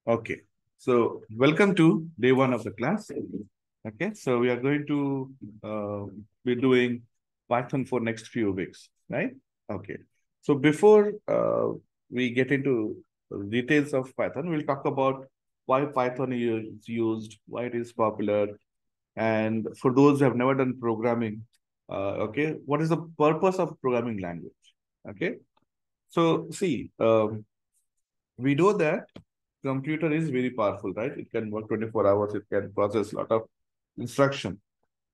Okay, so welcome to day one of the class. Okay, so we are going to be doing Python for next few weeks, right? Okay, so before we get into details of Python, we'll talk about why Python is used, why it is popular, and for those who have never done programming, okay, what is the purpose of programming language? Okay, so see, we know that computer is very powerful, right? It can work 24 hours, it can process a lot of instruction.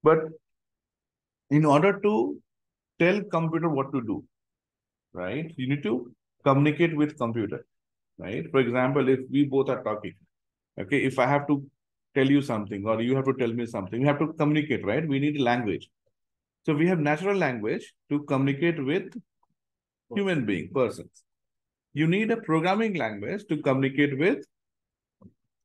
But in order to tell computer what to do, right, you need to communicate with computer, right? For example, if we both are talking, okay, if I have to tell you something or you have to tell me something, we have to communicate, right? We need language. So we have natural language to communicate with human being, persons. You need a programming language to communicate with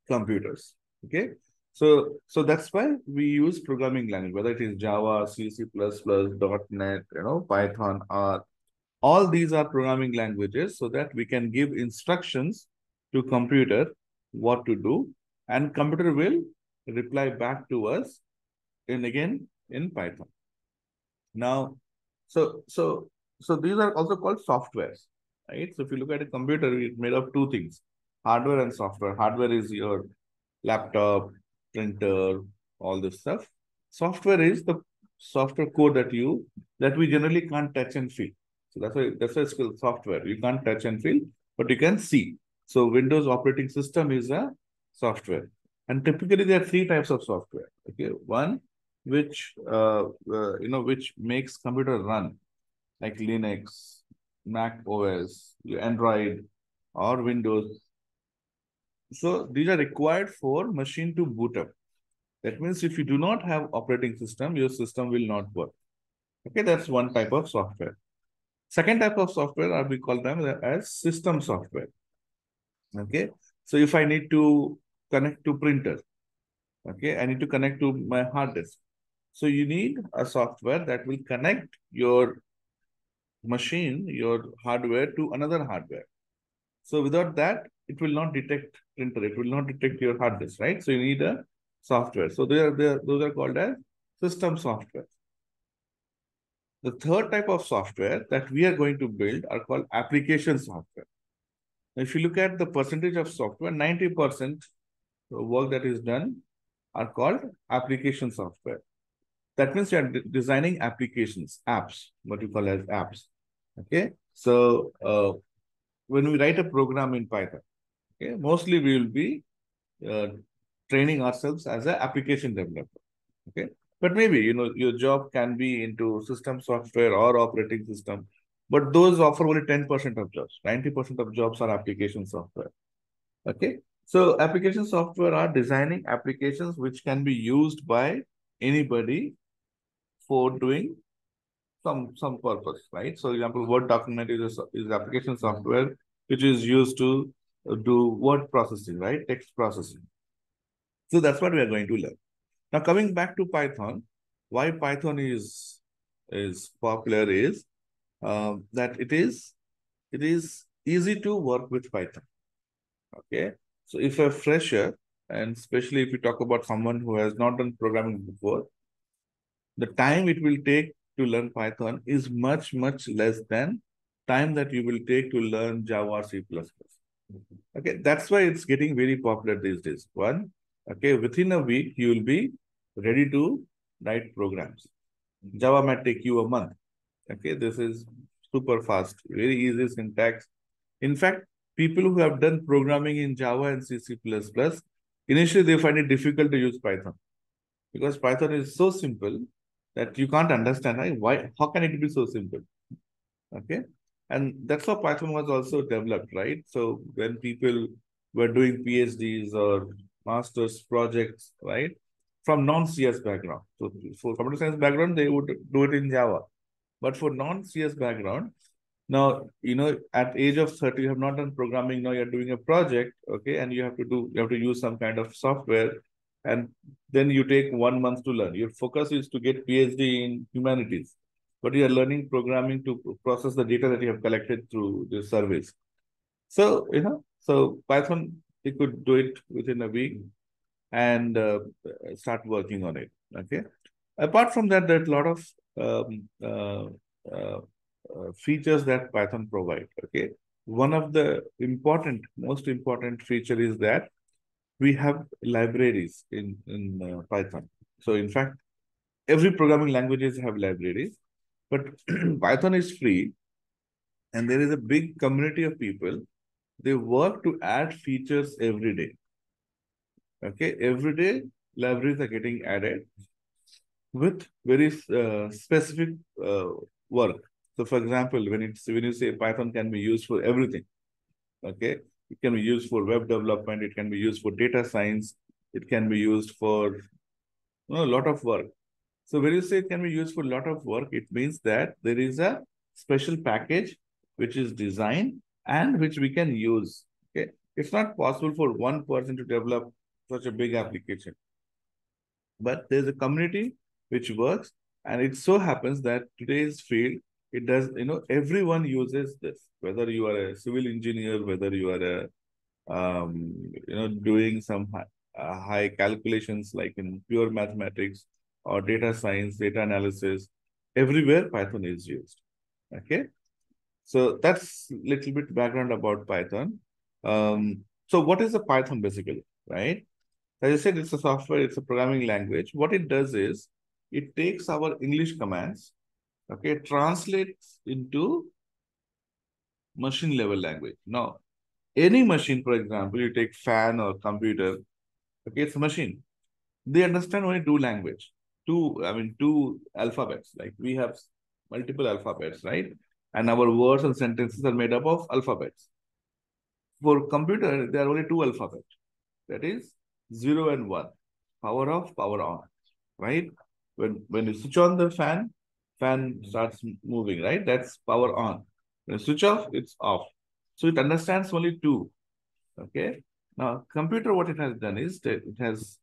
computers. Okay. So that's why we use programming language, whether it is Java, C, C++, .NET, Python, R. All these are programming languages so that we can give instructions to computer what to do, and computer will reply back to us in Python. Now, so so so these are also called softwares, right? So if you look at a computer, it's made of two things: hardware and software. Hardware is your laptop, printer, all this stuff. Software is the software code that we generally can't touch and feel. So that's why it's called software. You can't touch and feel, but you can see. So Windows operating system is a software. And typically there are three types of software. Okay. One which which makes computer run, like Linux, Mac OS, Android, or Windows. So these are required for machine to boot up. That means if you do not have operating system, your system will not work. Okay, that's one type of software. Second type of software, we call them as system software. Okay, so if I need to connect to printer, okay, I need to connect to my hard disk. So you need a software that will connect your machine, your hardware to another hardware. So without that, it will not detect printer. It will not detect your hard disk, right? So you need a software. So those are called as system software. The third type of software that we are going to build are called application software. Now, if you look at the percentage of software, 90% work that is done are called application software. That means you are designing applications, apps, what you call as apps. Okay. So when we write a program in Python, okay, mostly we will be uh, training ourselves as an application developer. Okay. But maybe, your job can be into system software or operating system, but those offer only 10% of jobs. 90% of jobs are application software. Okay. So application software are designing applications which can be used by anybody for doing some purpose, right? So, example, Word document is application software which is used to do word processing, right? Text processing. So that's what we are going to learn. Now, coming back to Python, why Python is popular is that it is easy to work with Python. Okay, so if a fresher, and especially if you talk about someone who has not done programming before, the time it will take to learn Python is much less than time that you will take to learn Java or C++. Okay, that's why it's getting very popular these days. One, okay, within a week, you will be ready to write programs. Java might take you a month. Okay, this is super fast, very easy syntax. In fact, people who have done programming in Java and C++, initially they find it difficult to use Python because Python is so simple that you can't understand how can it be so simple? Okay. And that's how Python was also developed, right? So when people were doing PhDs or master's projects, right, from non-CS background. So for computer science background, they would do it in Java. But for non-CS background, now, at age of 30, you have not done programming. Now you're doing a project, okay, and you have to use some kind of software, and then you take 1 month to learn. Your focus is to get PhD in humanities, but you are learning programming to process the data that you have collected through the surveys. So, so Python he could do it within a week and start working on it. Okay. Apart from that, there's a lot of features that Python provide. Okay. One of the most important feature is that we have libraries in Python. So in fact, every programming languages have libraries, but Python is free, and there is a big community of people. They work to add features every day. Okay, every day libraries are getting added with very specific work. So, for example, when you say Python can be used for everything, okay, it can be used for web development, it can be used for data science, it can be used for a lot of work. So when you say it can be used for a lot of work, it means that there is a special package which is designed and which we can use. Okay, it's not possible for one person to develop such a big application, but there's a community which works, and it so happens that today's field, it does, everyone uses this, whether you are a civil engineer, whether you are a doing some high calculations like in pure mathematics or data science, data analysis, everywhere Python is used. Okay, so that's a little bit background about Python. So what is a Python basically, right? As I said, it's a software, it's a programming language. What it does is it takes our English commands, okay, translates into machine level language. Now, any machine, for example, you take fan or computer, okay, it's a machine. They understand only two alphabets. Like we have multiple alphabets, right? And our words and sentences are made up of alphabets. For computer, there are only two alphabets. That is 0 and 1. Power off, power on, right? When you switch on the fan starts moving, right? That's power on. When you switch off, it's off. So it understands only two. Okay. Now, computer, what it has done is that it has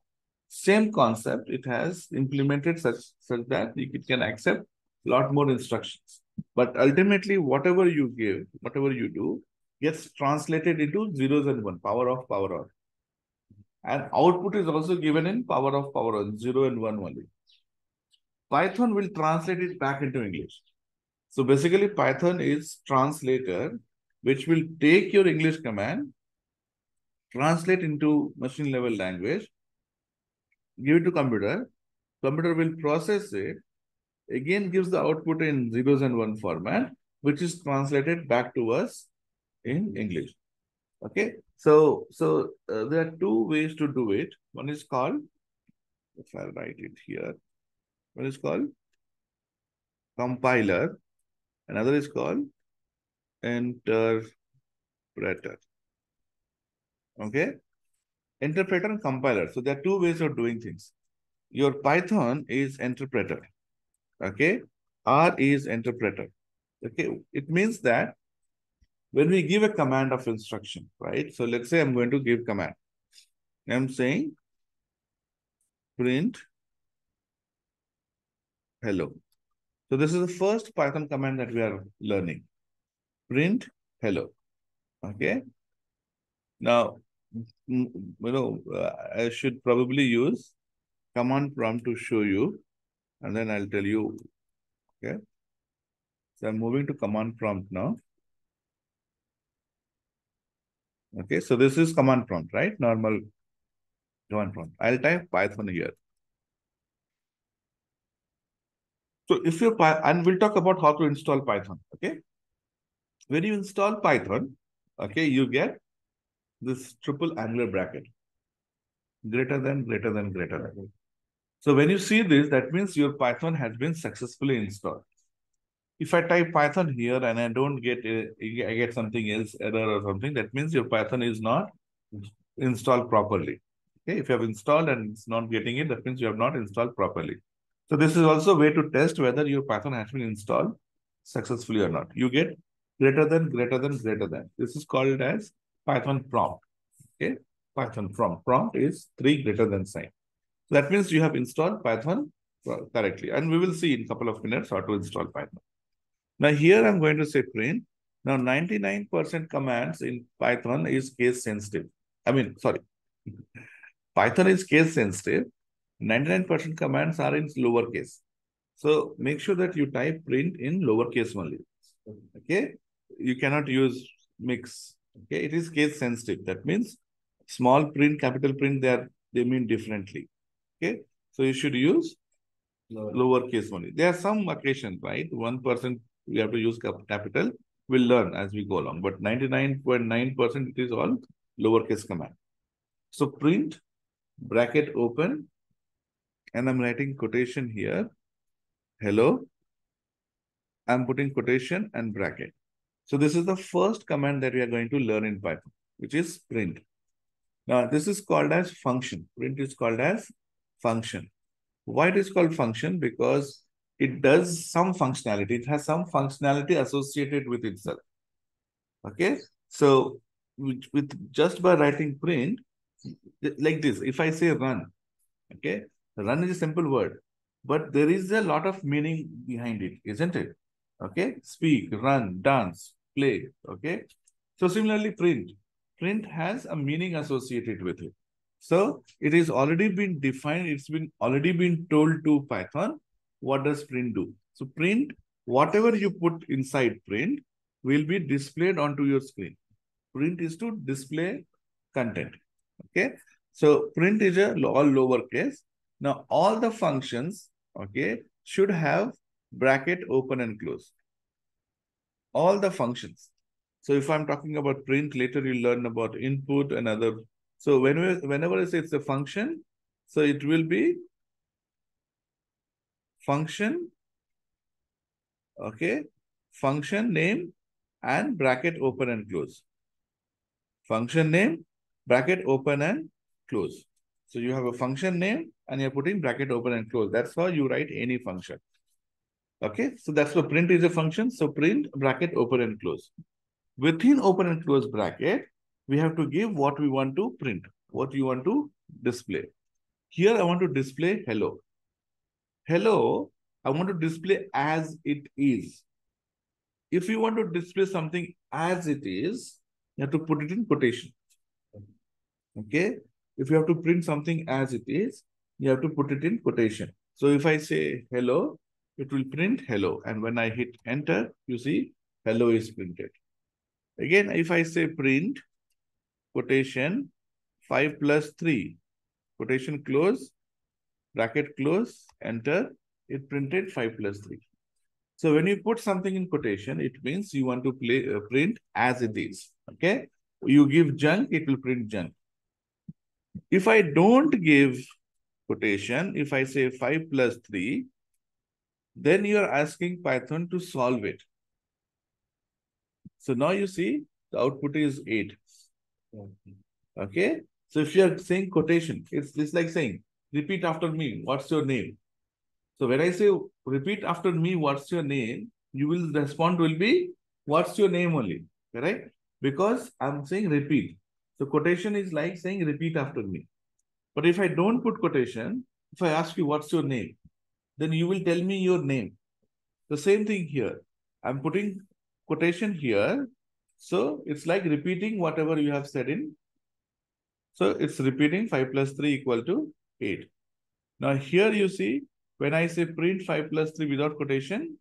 same concept. It has implemented such that it can accept a lot more instructions. But ultimately, whatever you give, whatever you do, gets translated into zeros and one, power off, power on. And output is also given in power off, power on, 0 and 1 only. Python will translate it back into English. So basically, Python is translator, which will take your English command, translate into machine level language, give it to computer will process it, again gives the output in zeros and one format, which is translated back to us in English. Okay, so there are two ways to do it. One is called, if I write it here, one is called compiler, another is called interpreter. Okay, interpreter and compiler. So there are two ways of doing things. Your Python is interpreter. Okay, R is interpreter. Okay, it means that when we give a command of instruction, right? So let's say I'm going to give command. I'm saying print hello. So this is the first Python command that we are learning. Print hello. Okay. Now, I should probably use command prompt to show you, and then I'll tell you. Okay. So I'm moving to command prompt now. Okay. So this is command prompt, right? Normal command prompt. I'll type Python here. So if you're, and we'll talk about how to install Python. Okay. When you install Python, okay, you get this triple angular bracket, greater than, greater than, greater than. So when you see this, that means your Python has been successfully installed. If I type Python here and I don't get I get something else, error or something, that means your Python is not installed properly. Okay, if you have installed and it's not getting it, that means you have not installed properly. So this is also a way to test whether your Python has been installed successfully or not. You get greater than, greater than, greater than. This is called as Python prompt. Okay, Python prompt. Prompt is 3 greater than sign. So that means you have installed Python correctly. And we will see in a couple of minutes how to install Python. Now here I'm going to say print. Now 99% commands in Python is case sensitive. Sorry. Python is case sensitive. 99% commands are in lowercase. So make sure that you type print in lowercase only. Okay. You cannot use mix. Okay. It is case sensitive. That means small print, capital print, they mean differently. Okay. So you should use lowercase only. There are some occasions, right? 1% we have to use capital. We'll learn as we go along. But 99.9% it is all lowercase command. So print, bracket open, and I'm writing quotation here. Hello. I'm putting quotation and bracket. So this is the first command that we are going to learn in Python, which is print. Now this is called as function. Print is called as function. Why it is called function? Because it does some functionality. It has some functionality associated with itself. Okay. So with just by writing print, like this, if I say run, okay, run is a simple word, but there is a lot of meaning behind it, isn't it? Okay. Speak, run, dance, play. Okay. So similarly, print. Print has a meaning associated with it. So it is already been defined. It's been already been told to Python. What does print do? So print, whatever you put inside print will be displayed onto your screen. Print is to display content. Okay. So print is all lowercase. Now all the functions, okay, should have bracket open and close. All the functions. So if I'm talking about print, later you'll learn about input and other. So whenever I say it's a function, so it will be function, okay, function name and bracket open and close. Function name, bracket open and close. So you have a function name and you're putting bracket open and close. That's how you write any function. Okay, so that's what print is a function. So print, bracket open and close. Within open and close bracket, we have to give what we want to print, what you want to display. Here, I want to display hello. Hello, I want to display as it is. If you want to display something as it is, you have to put it in quotation. Okay. If you have to print something as it is, you have to put it in quotation. So if I say hello, it will print hello. And when I hit enter, you see hello is printed. Again, if I say print, quotation, 5 plus 3, quotation close, bracket close, enter, it printed 5 plus 3. So when you put something in quotation, it means you want to print as it is. Okay. You give junk, it will print junk. If I don't give quotation, if I say 5 plus 3, then you are asking Python to solve it. So now you see the output is 8. Okay. So if you are saying quotation, it's like saying, repeat after me, what's your name? So when I say repeat after me, what's your name? You will respond will be, what's your name only, correct? Because I'm saying repeat. So quotation is like saying repeat after me. But if I don't put quotation, if I ask you what's your name, then you will tell me your name. The same thing here. I'm putting quotation here. So it's like repeating whatever you have said in. So it's repeating 5 plus 3 equal to 8. Now here you see, when I say print 5 plus 3 without quotation,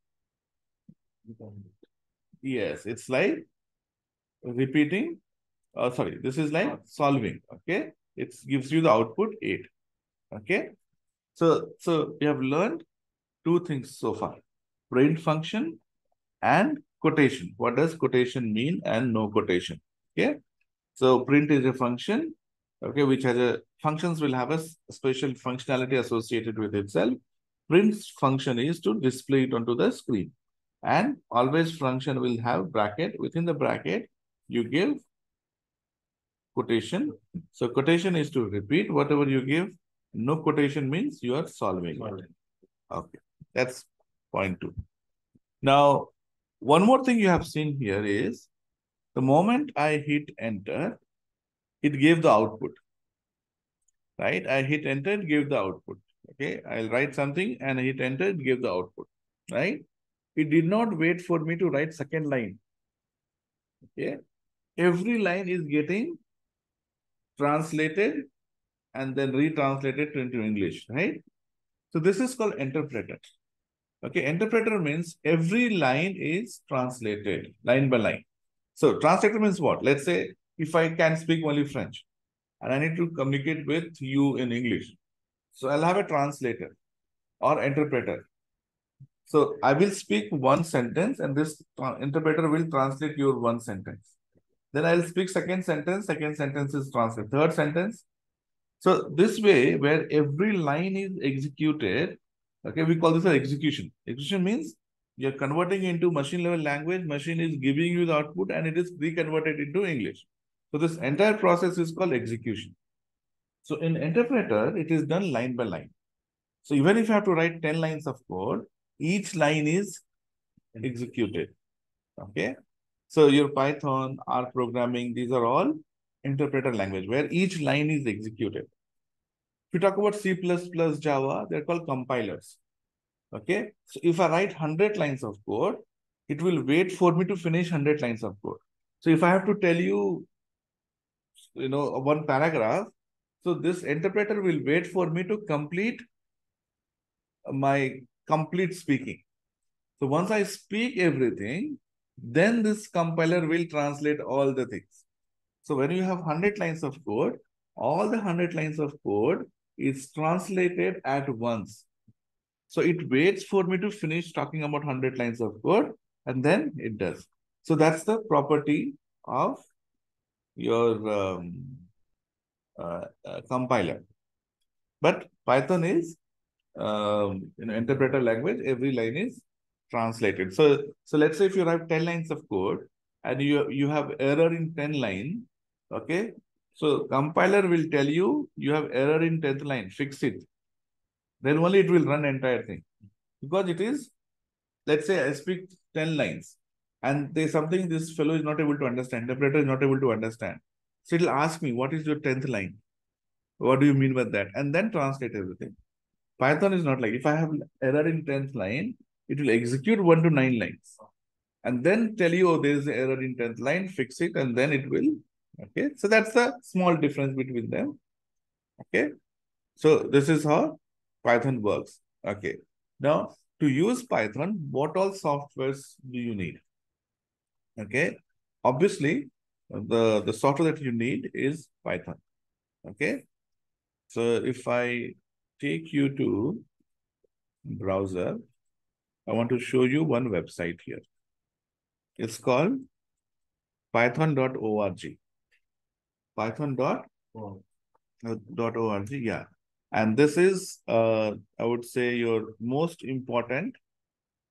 yes, it's like repeating. Sorry, this is like solving. Okay. It gives you the output 8. Okay. So we have learned two things so far. Print function and quotation. What does quotation mean and no quotation? Okay. So print is a function, okay, which has a functions will have a special functionality associated with itself. Print function is to display it onto the screen. And always function will have bracket. Within the bracket, you give quotation. So quotation is to repeat whatever you give. No quotation means you are solving it. Okay, that's point 2. Now, one more thing you have seen here is the moment I hit enter, it gave the output, right? I hit enter, it gave the output. Okay, I'll write something and I hit enter, it gave the output, right? It did not wait for me to write second line. Okay, every line is getting translated, and then retranslated into English, right? So this is called interpreter. Okay, interpreter means every line is translated line by line. So translator means what? Let's say if I can speak only French and I need to communicate with you in English. So I'll have a translator or interpreter. So I will speak one sentence and this interpreter will translate your one sentence. Then I'll speak second sentence is translated. Third sentence. So this way, where every line is executed, okay, we call this an execution. Execution means you're converting into machine level language, machine is giving you the output and it is reconverted into English. So this entire process is called execution. So in interpreter, it is done line by line. So even if you have to write 10 lines of code, each line is executed. Okay. So your Python, R programming, these are all interpreter language where each line is executed. If you talk about C++, Java, they're called compilers. Okay. So if I write 100 lines of code, it will wait for me to finish 100 lines of code. So if I have to tell you, one paragraph, so this interpreter will wait for me to complete my complete speaking. So once I speak everything, then this compiler will translate all the things. So when you have 100 lines of code, all the 100 lines of code is translated at once. So it waits for me to finish talking about 100 lines of code and then it does. So that's the property of your compiler. But Python is interpreter language, every line is translated. So let's say if you have 10 lines of code and you have error in 10 line, okay? So compiler will tell you have error in 10th line, fix it. Then only it will run entire thing. Because it is, let's say I speak 10 lines and there's something this fellow is not able to understand, interpreter is not able to understand. So it'll ask me, what is your 10th line? What do you mean by that? And then translate everything. Python is not like, if I have error in 10th line, it will execute 1 to 9 lines and then tell you, oh, there is an error in 10th line, fix it, and then it will, okay? So that's the small difference between them, okay? So this is how Python works, okay? Now, to use Python, what all softwares do you need? Okay, obviously, the software that you need is Python, okay? So if I take you to browser, I want to show you one website here. It's called python.org. Python.org, yeah. And this is, I would say, your most important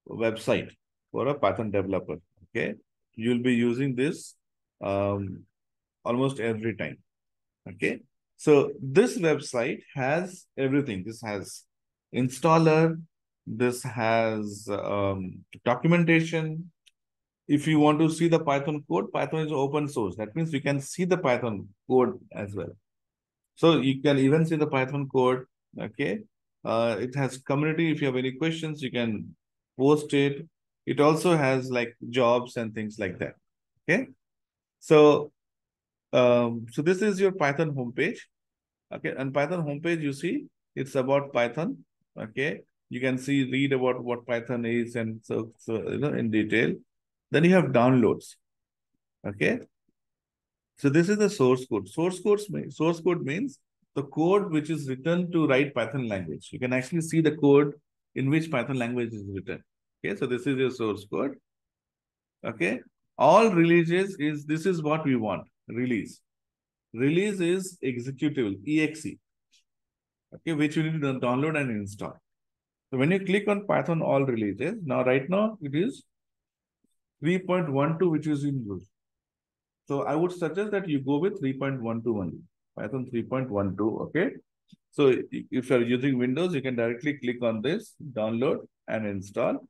website for a Python developer, okay? You'll be using this almost every time, okay? So this website has everything. This has installer, this has documentation. If you want to see the Python code, Python is open source. That means we can see the Python code as well. So you can even see the Python code, okay? It has community. If you have any questions, you can post it. It also has like jobs and things like that, okay? So, so this is your Python homepage, okay? And Python homepage, you see, it's about Python, okay? You can see, read about what Python is and so in detail. Then you have downloads, okay? So this is the source code. Source code means the code which is written to write Python language. You can actually see the code in which Python language is written. Okay, so this is your source code. Okay, all releases this is what we want. Release. Release is executable, exe. Okay, which you need to download and install. So when you click on Python all releases, right now it is 3.12, which is in use. So I would suggest that you go with 3.12 only, Python 3.12, okay? So if you're using Windows, you can directly click on this, download and install.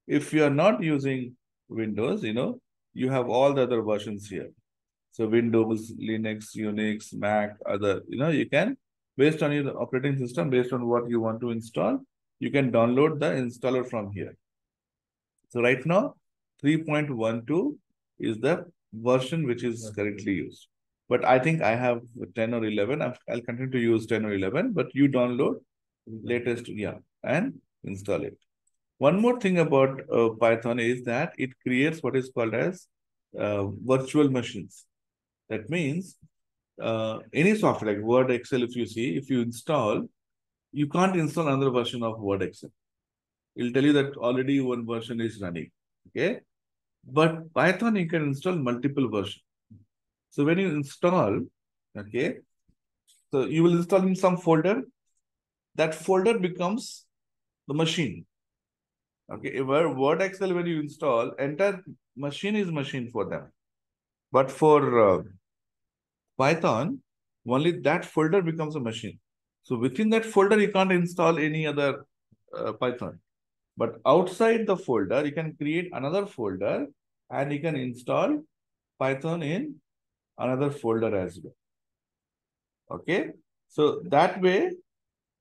If you are not using Windows, you have all the other versions here. So Windows, Linux, Unix, Mac, other, you can, based on your operating system, based on what you want to install, you can download the installer from here. So right now, 3.12 is the version which is currently used. but I think I have 10 or 11. I'll continue to use 10 or 11, but you download latest, yeah, and install it. One more thing about Python is that it creates what is called as virtual machines. That means any software like Word, Excel, if you see, if you install, you can't install another version of Word, Excel. It'll tell you that already one version is running. Okay. But Python, you can install multiple versions. So when you install, okay, so you will install in some folder. That folder becomes the machine. Okay, Word, Excel, when you install, entire machine is machine for them. But for Python, only that folder becomes a machine. So within that folder, you can't install any other Python. But outside the folder, you can create another folder and you can install Python in another folder as well. Okay. So that way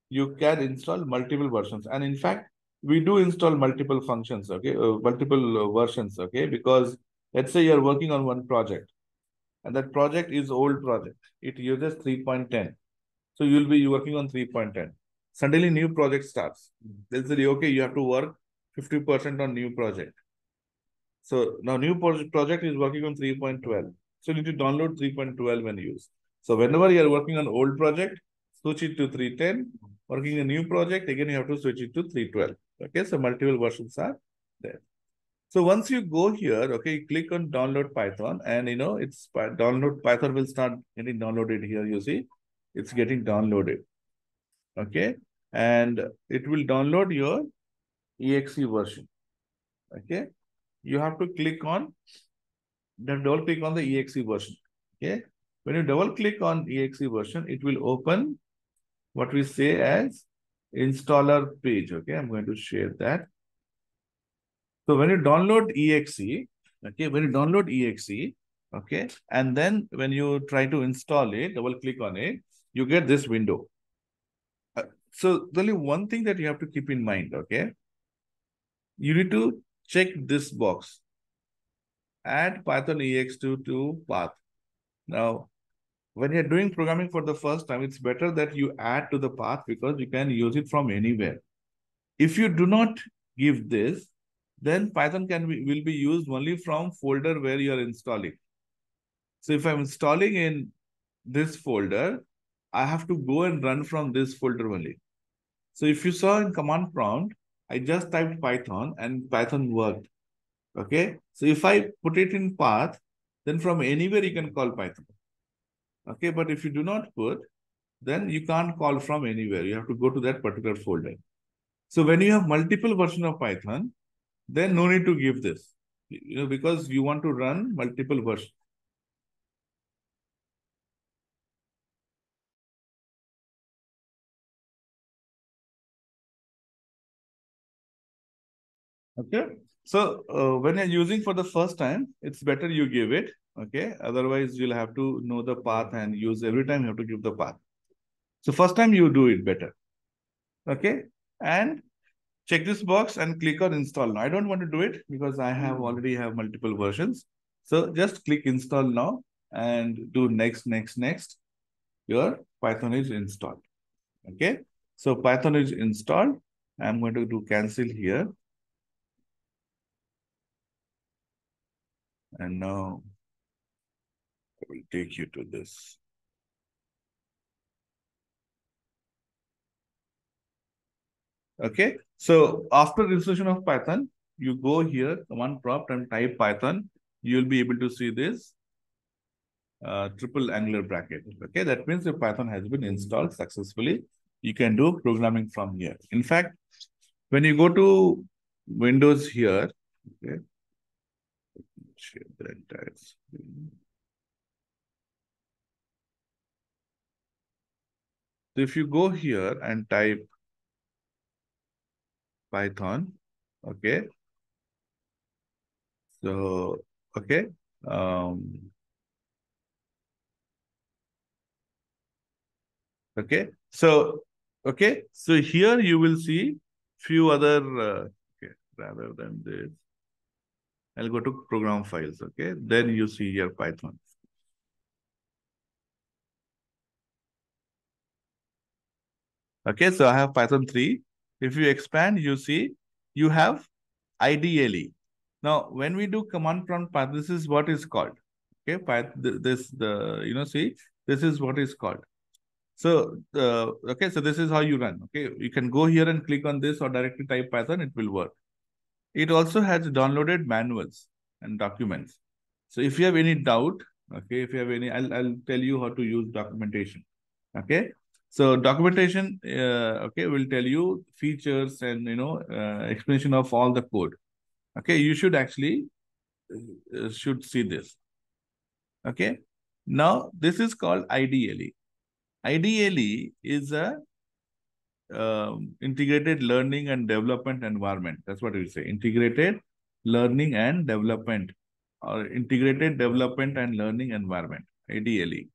you can install multiple versions. And in fact, we do install multiple functions, okay, multiple versions, okay, because let's say you're working on one project and that project is old project. It uses 3.10. So you'll be working on 3.10. Suddenly new project starts. They'll say, okay, you have to work 50% on new project. So now new project is working on 3.12. So you need to download 3.12 and use. So whenever you are working on old project, switch it to 3.10. Working a new project, again you have to switch it to 3.12. Okay, so multiple versions are there. So once you go here, okay, click on download Python and it's download Python will start getting downloaded here. You see, it's getting downloaded. Okay, and it will download your exe version. Okay, you have to click on then double click on the exe version. Okay. When you double click on exe version, it will open what we say as installer page. Okay. I'm going to share that. So when you download exe, okay, when you download exe, okay, and then when you try to install it, double click on it, you get this window. So there's only one thing that you have to keep in mind. Okay. You need to check this box. Add Python ex2 to path. Now, when you're doing programming for the first time, it's better that you add to the path because you can use it from anywhere. If you do not give this, then Python will be used only from folder where you are installing. So if I'm installing in this folder, I have to go and run from this folder only. So if you saw in command prompt, I just typed Python and Python worked. Okay. So if I put it in path, then from anywhere you can call Python. Okay. But if you do not put, then you can't call from anywhere. You have to go to that particular folder. So when you have multiple version of Python, then no need to give this, because you want to run multiple versions. Okay. So when you're using for the first time, it's better you give it. Okay. Otherwise, you'll have to know the path and use every time you have to give the path. So first time you do it better. Okay. And check this box and click on install now. I don't want to do it because I have already have multiple versions. So just click install now and do next, next, next. Your Python is installed. Okay. So Python is installed. I'm going to do cancel here. And now I will take you to this. Okay. So after installation of Python, you go here, command prompt and type Python. You'll be able to see this triple angular bracket. Okay. That means your Python has been installed successfully. You can do programming from here. In fact, when you go to Windows here, okay, share the entire screen. So if you go here and type Python, okay. So, okay. Okay. So, okay. So here you will see few other, okay, rather than this, I'll go to program files. Okay. Then you see your Python. Okay, so I have Python 3. If you expand, you see you have IDLE. Now, when we do command prompt, this is what is called. Okay, see, this is what is called. So, okay, so this is how you run. Okay, you can go here and click on this or directly type Python, it will work. It also has downloaded manuals and documents. So if you have any doubt, okay, if you have any, I'll tell you how to use documentation. Okay. So documentation, okay, will tell you features and, explanation of all the code. Okay. You should actually should see this. Okay. Now this is called IDLE. IDLE is a integrated learning and development environment. That's what we say. Integrated learning and development, or integrated development and learning environment, IDLE.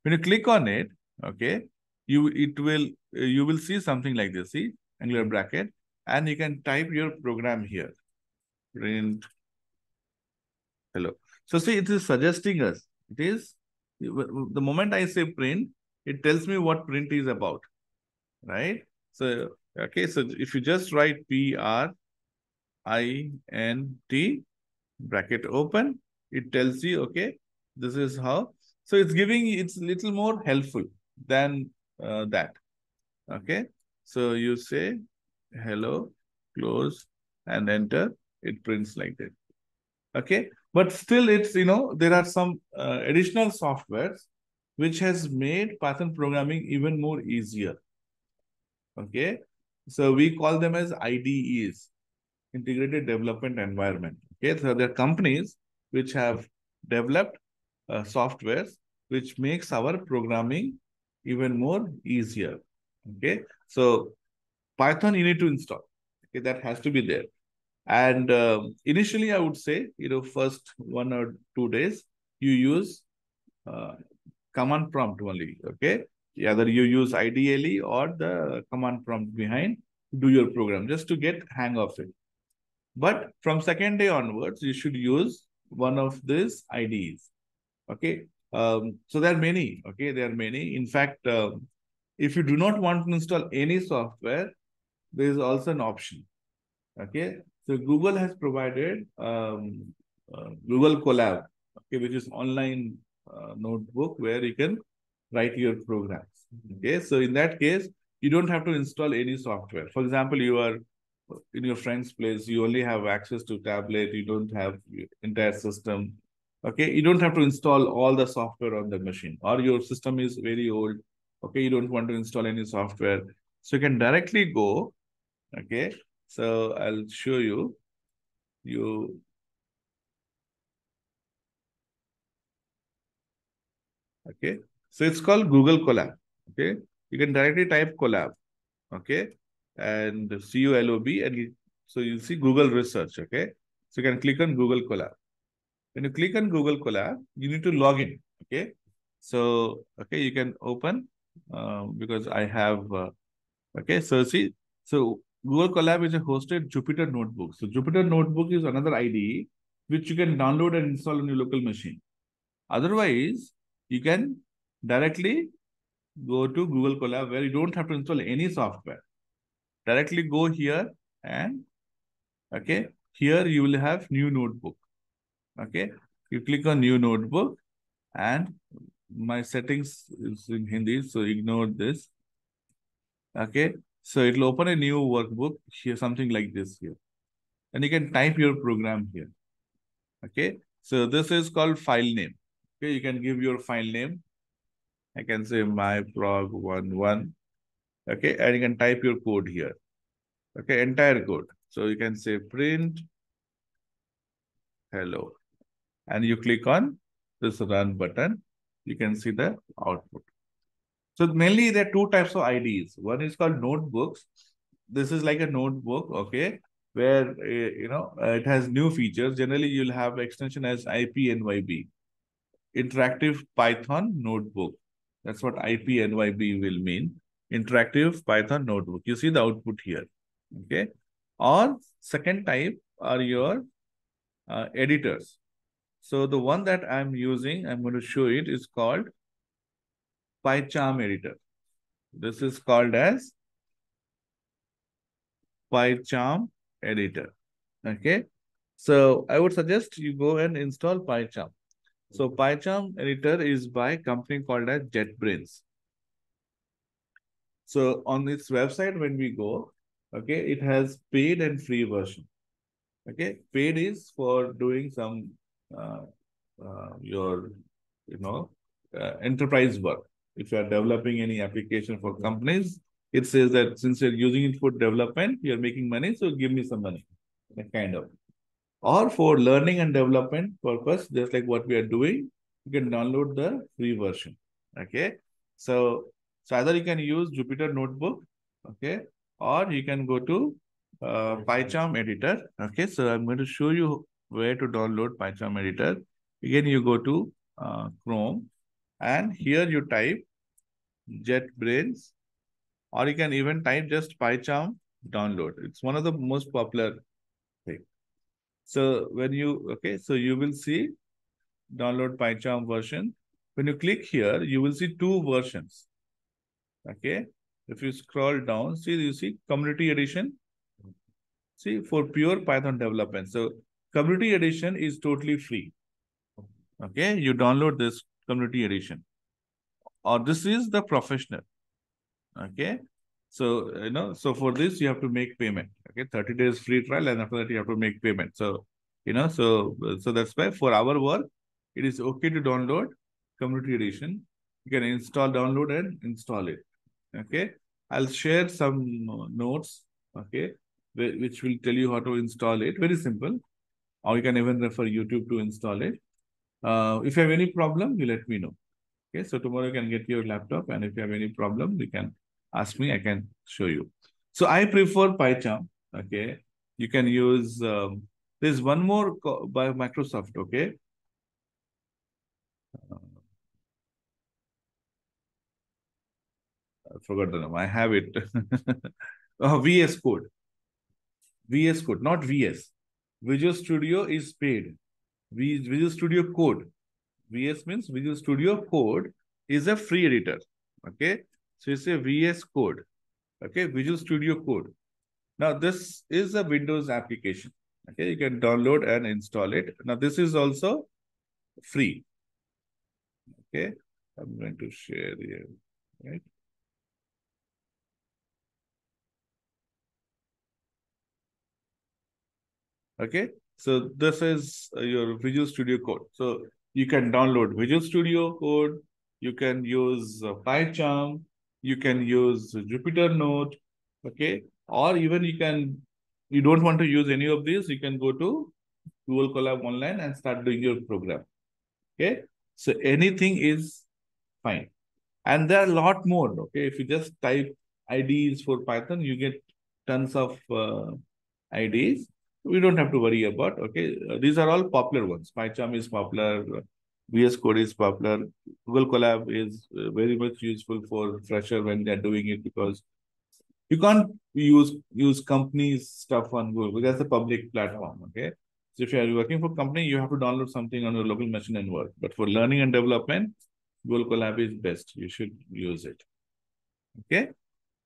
When you click on it, okay, you will see something like this. See, angular bracket, and you can type your program here. Print hello. So see, it is suggesting us. It is the moment I say print, it tells me what print is about, right? So okay, so if you just write PRINT bracket open, it tells you, okay, this is how. So it's little more helpful than that. Okay. So you say hello, close, and enter. It prints like that. Okay. But still it's, there are some additional softwares which has made Python programming even more easier. Okay. So we call them as IDEs, Integrated Development Environment. Okay. So there are companies which have developed softwares which makes our programming even more easier. Okay. So Python you need to install. Okay. That has to be there. And initially I would say, first 1 or 2 days, you use uh, command prompt only. Okay. Either you use IDLE or the command prompt behind, do your program just to get hang of it. But from second day onwards, you should use one of these IDEs. Okay. So there are many. Okay. There are many. In fact, if you do not want to install any software, there is also an option. Okay. So Google has provided Google Colab, okay, which is online notebook where you can write your programs. Okay. So in that case, you don't have to install any software. For example, you are in your friend's place, you only have access to tablet, you don't have entire system. Okay. You don't have to install all the software on the machine, or your system is very old. Okay. You don't want to install any software. So you can directly go. Okay. So I'll show you. Okay. So it's called Google Colab. Okay. You can directly type Colab. Okay. And CULOB, and so you'll see Google Research. Okay. So you can click on Google Colab. When you click on Google Colab, you need to log in. Okay. So, okay, you can open because I have, okay. So see, so Google Colab is a hosted Jupyter Notebook. So Jupyter Notebook is another IDE which you can download and install on your local machine. Otherwise, you can directly go to Google Colab where you don't have to install any software. Directly go here and, okay, here you will have new notebook. Okay, you click on new notebook, and my settings is in Hindi, so ignore this. Okay, so it will open a new workbook here, something like this here. And you can type your program here. Okay, so this is called file name. Okay, you can give your file name. I can say myprog11. Okay, and you can type your code here. Okay, entire code. So you can say print hello. And you click on this run button. You can see the output. So mainly there are two types of IDs. One is called notebooks. This is like a notebook, okay, where, it has new features. Generally, you'll have extension as IPNYB, Interactive Python Notebook. That's what IPNYB will mean. Interactive Python Notebook. You see the output here, okay? Or second type are your editors. So the one that I'm using, I'm going to show it, is called PyCharm editor. This is called as PyCharm editor. Okay. So I would suggest you go and install PyCharm. So PyCharm editor is by a company called as JetBrains. So on its website, when we go, okay, it has paid and free version. Okay, paid is for doing some uh, your enterprise work. If you are developing any application for companies, it says that since you're using it for development, you're making money, so give me some money, that kind of. Or for learning and development purpose, just like what we are doing, you can download the free version. Okay. So, so either you can use Jupyter Notebook, okay, or you can go to PyCharm editor. Okay. So I'm going to show you where to download PyCharm editor. Again, you go to Chrome and here you type JetBrains, or you can even type just PyCharm download. It's one of the most popular things. So when you, okay, so you will see download PyCharm version. When you click here, you will see two versions. Okay. If you scroll down, see, you see community edition. See, for pure Python development. So community edition is totally free. Okay. You download this community edition. Or this is the professional. Okay. So, so for this, you have to make payment. Okay. 30 days free trial. And after that, you have to make payment. So, so that's why for our work, it is okay to download community edition. You can install, download and install it. Okay. I'll share some notes. Okay. Which will tell you how to install it. Very simple. Or you can even refer YouTube to install it. If you have any problem, you let me know. Okay, so tomorrow you can get your laptop, and if you have any problem, you can ask me, I can show you. So I prefer PyCharm. Okay, you can use, there's one more by Microsoft. Okay. I forgot the name. I have it. VS Code. VS Code, not VS. Visual Studio is paid. Visual Studio Code. VS means Visual Studio Code is a free editor. Okay. So it's a VS Code. Okay. Visual Studio Code. Now this is a Windows application. Okay. You can download and install it. Now this is also free. Okay. I'm going to share here. Right. Okay. So this is your Visual Studio Code. So you can download Visual Studio Code. You can use PyCharm. You can use Jupyter Note. Okay. Or even you don't want to use any of these, you can go to Google Colab Online and start doing your program. Okay. So anything is fine. And there are a lot more. Okay. If you just type IDs for Python, you get tons of IDs. We don't have to worry about. Okay. These are all popular ones. PyCharm is popular. VS Code is popular. Google Colab is very much useful for fresher when they're doing it, because you can't use companies stuff on Google because that's a public platform. Okay. So if you are working for a company, you have to download something on your local machine and work. But for learning and development, Google Colab is best. You should use it. Okay.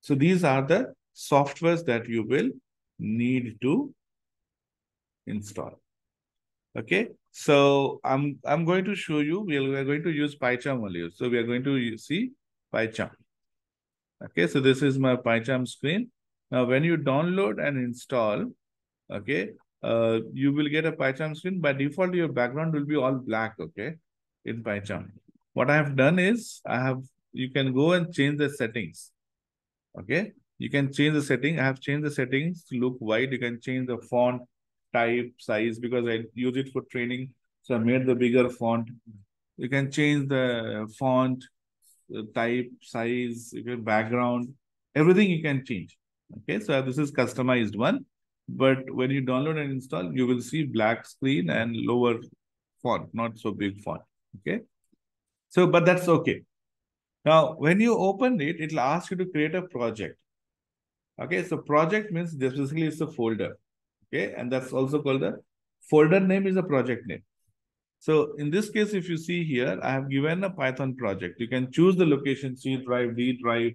So these are the softwares that you will need to install. Okay. So I'm going to show you, we are going to use PyCharm only. So we are going to see PyCharm. Okay. So this is my PyCharm screen. Now, when you download and install, okay, you will get a PyCharm screen. By default, your background will be all black, okay, in PyCharm. What I have done is, you can go and change the settings, okay? You can change the setting. I have changed the settings to look white. You can change the font type, size, because I use it for training. So I made the bigger font. You can change the font, type, size, background, everything you can change. Okay, so this is customized one. But when you download and install, you will see black screen and lower font, not so big font. Okay. So, but that's okay. Now, when you open it, it'll ask you to create a project. Okay. So project means this basically is a folder. Okay. And that's also called a folder name is a project name. So in this case, if you see here, I have given a Python project. You can choose the location, C drive, D drive,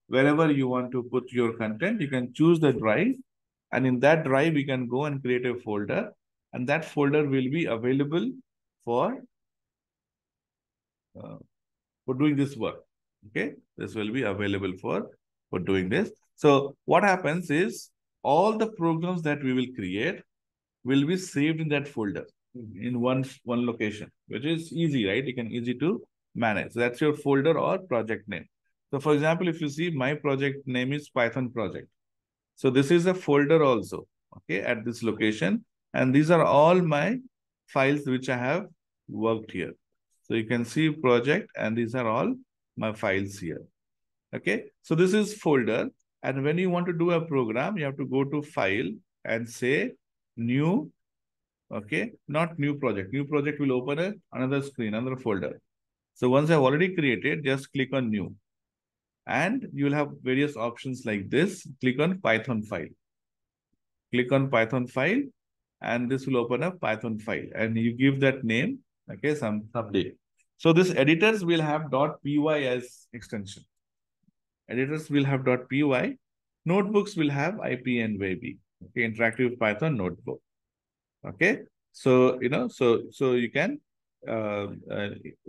wherever you want to put your content, you can choose the drive And in that drive, we can go and create a folder, and that folder will be available for uh, doing this work. Okay, this will be available for doing this. So what happens is all the programs that we will create will be saved in that folder in one location, which is easy, right? You can easy to manage. So that's your folder or project name. So for example, if you see my project name is Python project. So this is a folder also, okay, at this location. And these are all my files which I have worked here. So you can see project and these are all my files here. Okay, so this is folder. And when you want to do a program, you have to go to file and say new, okay, not new project. New project will open another screen, another folder. So once I've already created, just click on new. And you will have various options like this. Click on Python file. Click on Python file, and this will open a Python file. And you give that name, okay, someday. So this editors will have .py as extension. Editors will have .py. Notebooks will have IPNYB, okay, Interactive Python Notebook. Okay, so so you can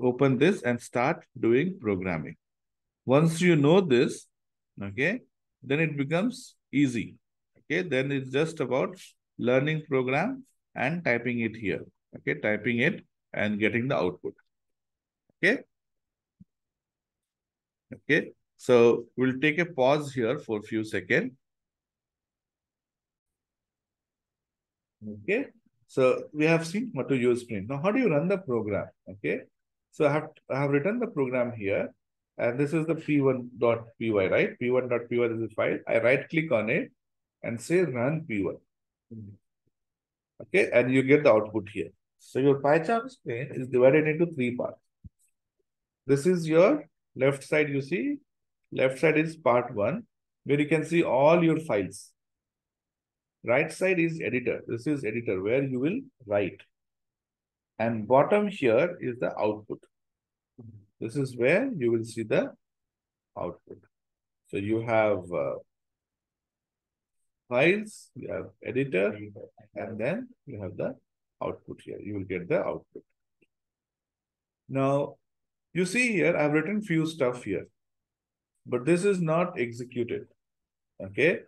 open this and start doing programming. Once you know this, okay, then it becomes easy. Okay, then it's just about learning program and typing it here. Okay, typing it and getting the output. Okay. Okay. So we'll take a pause here for a few seconds. Okay. So we have seen how to use print. Now, how do you run the program? Okay. So I have written the program here. And this is the p1.py, right? p1.py is the file. I right click on it and say run p1. Okay. And you get the output here. So your PyCharm screen is divided into 3 parts. This is your left side, you see. Left side is part 1, where you can see all your files. Right side is editor. This is editor where you will write. And bottom here is the output. This is where you will see the output. So you have files, you have editor, and then you have the output here. You will get the output. Now, you see here, I've written few stuff here, but this is not executed. Okay.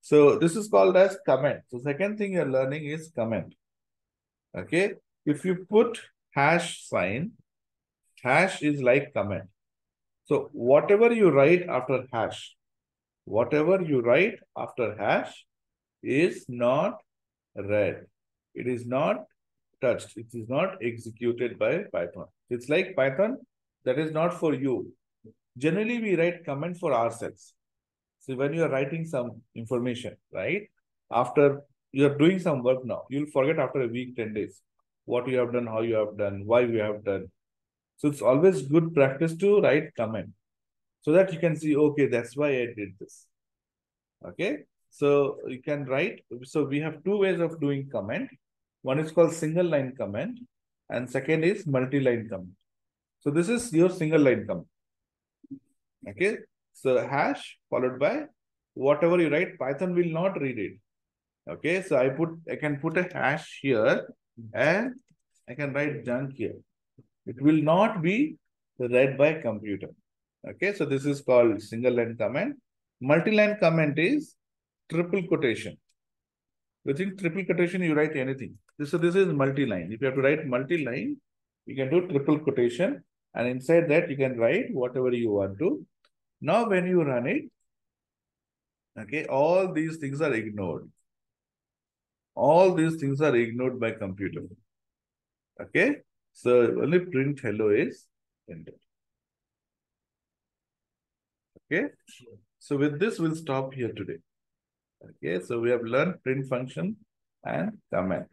So this is called as comment. So second thing you're learning is comment. Okay. If you put hash sign, hash is like comment. So whatever you write after hash, is not read. It is not touched. It is not executed by Python. It's like Python that is not for you. Generally, we write comment for ourselves. So when you are writing some information, right? After you're doing some work now, you'll forget after a week, 10 days, what you have done, how you have done, why you have done. So it's always good practice to write comment so that you can see, okay, that's why I did this. Okay. So you can write. So we have 2 ways of doing comment. One is called single line comment and second is multi-line comment. So this is your single line comment. Okay. So hash followed by whatever you write, Python will not read it. Okay. So I can put a hash here and I can write junk here. It will not be read by computer. Okay. So this is called single line comment. Multi-line comment is triple quotation. Within triple quotation, you write anything. So this is multi-line. If you have to write multi-line, you can do triple quotation. And inside that, you can write whatever you want to. Now, when you run it, okay, all these things are ignored. All these things are ignored by computer. Okay. So only print hello is entered. Okay. So with this, we'll stop here today. Okay. So we have learned print function and comment.